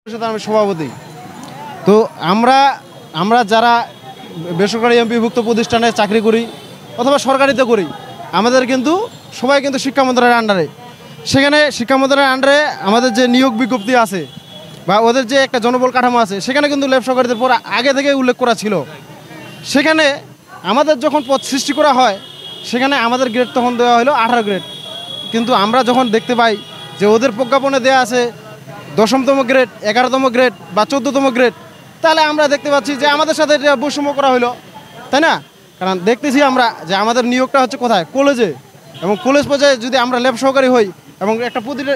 আমি সভাপতি। তো আমরা যারা বেসরকারি এমপিভুক্ত প্রতিষ্ঠানে চাকরি করি অথবা সরকারিতে করি, আমাদের কিন্তু সবাই কিন্তু শিক্ষা মন্ত্রণালয়ের আন্ডারে। সেখানে শিক্ষা মন্ত্রণালয়ের আন্ডারে আমাদের যে নিয়োগ বিজ্ঞপ্তি আছে বা ওদের যে একটা জনবল কাঠামো আছে, সেখানে কিন্তু ল্যাব সহকারীদের পর আগে থেকে উল্লেখ করা ছিল। সেখানে আমাদের যখন পদ সৃষ্টি করা হয়, সেখানে আমাদের গ্রেড তখন দেওয়া হলো 18 গ্রেড। কিন্তু আমরা যখন দেখতে পাই যে ওদের প্রজ্ঞাপনে দেওয়া আছে 10তম গ্রেড, 11তম গ্রেড বা 14তম গ্রেড, তাহলে আমরা দেখতে পাচ্ছি যে আমাদের সাথে এটা বৈষম্য করা হলো, তাই না? কারণ দেখতেছি আমরা যে আমাদের নিয়োগটা হচ্ছে কোথায়, কলেজে। এবং কলেজ পর্যায়ে যদি আমরা ল্যাব সহকারী হই এবং একটা প্রতিটা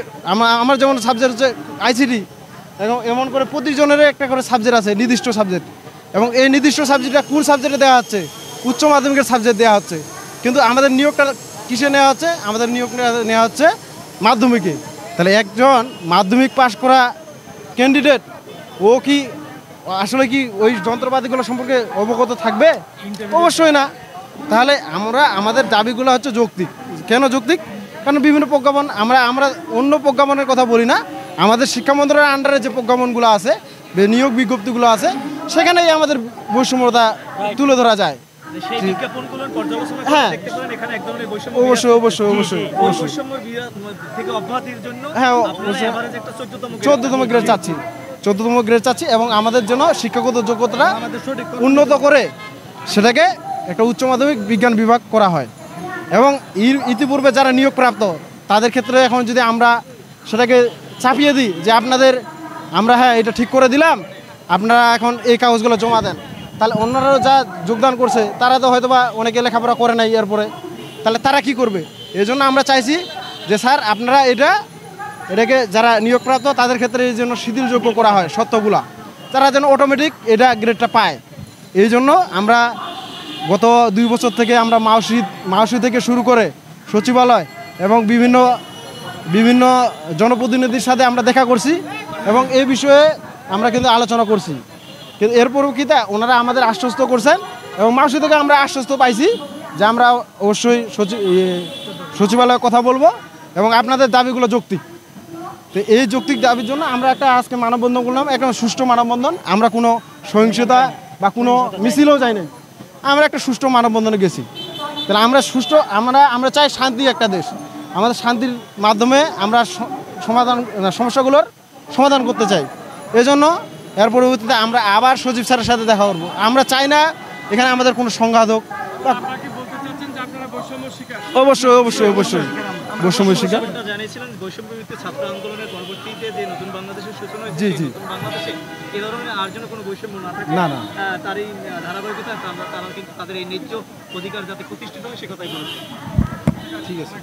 আমার যেমন সাবজেক্ট হচ্ছে আইসিটি, এবং এমন করে প্রতিজনের একটা করে সাবজেক্ট আছে, নির্দিষ্ট সাবজেক্ট। এবং এই নির্দিষ্ট সাবজেক্টটা কোন সাবজেক্টে দেওয়া হচ্ছে, উচ্চ মাধ্যমিকের সাবজেক্ট দেওয়া হচ্ছে। কিন্তু আমাদের নিয়োগটা কিসে নেওয়া হচ্ছে? আমাদের নিয়োগ নেওয়া হচ্ছে মাধ্যমিকে। তাহলে একজন মাধ্যমিক পাশ করা ক্যান্ডিডেট ও কি আসলে কি ওই যন্ত্রপাতিগুলো সম্পর্কে অবগত থাকবে? অবশ্যই না। তাহলে আমাদের দাবিগুলো হচ্ছে যৌক্তিক। কেন যৌক্তিক? কারণ বিভিন্ন প্রজ্ঞাপন, আমরা অন্য প্রজ্ঞাপনের কথা বলি না, আমাদের শিক্ষা মন্ত্রণালয়ের আন্ডারে যে প্রজ্ঞাপনগুলো আছে, নিয়োগ বিজ্ঞপ্তিগুলো আছে, সেখানেই আমাদের বৈষম্যতা তুলে ধরা যায়। হ্যাঁ, অবশ্যই অবশ্যই অবশ্যই অবশ্যই। হ্যাঁ, 14তম গ্রেড চাচ্ছি, 14তম গ্রেড চাচ্ছি। এবং আমাদের জন্য শিক্ষাগত যোগ্যতাটা উন্নত করে সেটাকে একটা উচ্চ মাধ্যমিক বিজ্ঞান বিভাগ করা হয়। এবং ইতিপূর্বে যারা নিয়োগপ্রাপ্ত তাদের ক্ষেত্রে এখন যদি আমরা সেটাকে চাপিয়ে দিই যে আমরা হ্যাঁ এটা ঠিক করে দিলাম, আপনারা এখন এই কাগজগুলো জমা দেন, তাহলে অন্যরাও যা যোগদান করছে তারা তো হয়তো বা অনেকে লেখাপড়া করে নাই এরপরে, তাহলে তারা কি করবে? এই জন্য আমরা চাইছি যে স্যার আপনারা এটাকে যারা নিয়োগপ্রাপ্ত তাদের ক্ষেত্রে এই জন্য শিথিলযোগ্য করা হয় সত্যগুলা, তারা যেন অটোমেটিক এটা গ্রেডটা পায়। এই জন্য আমরা গত 2 বছর থেকে আমরা মাউসি থেকে শুরু করে সচিবালয় এবং বিভিন্ন জনপ্রতিনিধির সাথে আমরা দেখা করছি এবং এই বিষয়ে আমরা কিন্তু আলোচনা করছি। কিন্তু এরপরও কি তা ওনারা আমাদের আশ্বস্ত করছেন এবং মাউসি থেকে আমরা আশ্বস্ত পাইছি যে আমরা অবশ্যই সচিবালয়ে কথা বলবো এবং আপনাদের দাবিগুলো যৌক্তিক। তো এই যৌক্তিক দাবির জন্য আমরা একটা আজকে মানববন্ধন করলাম, একটা সুষ্ঠু মানববন্ধন। আমরা কোনো সহিংসতা বা কোনো মিছিলও যাইনি, আমরা একটা সুষ্ঠু মানববন্ধনে গেছি। তাহলে আমরা চাই শান্তি একটা দেশ, আমাদের শান্তির মাধ্যমে আমরা সমস্যাগুলোর সমাধান করতে চাই। এই জন্য এর পরবর্তীতে আমরা আবার সচিব স্যারের সাথে দেখা করবো। আমরা চাই না এখানে আমাদের কোনো সংঘাত হোক। অবশ্যই অবশ্যই অবশ্যই বৈষম্য শিকার। জি জি, না না, তারই ধারাবাহিকতা তারা কিন্তু তাদের এই ন্যায্য অধিকার যাতে প্রতিষ্ঠিত হয় সে কথাই বলেছে। ঠিক আছে।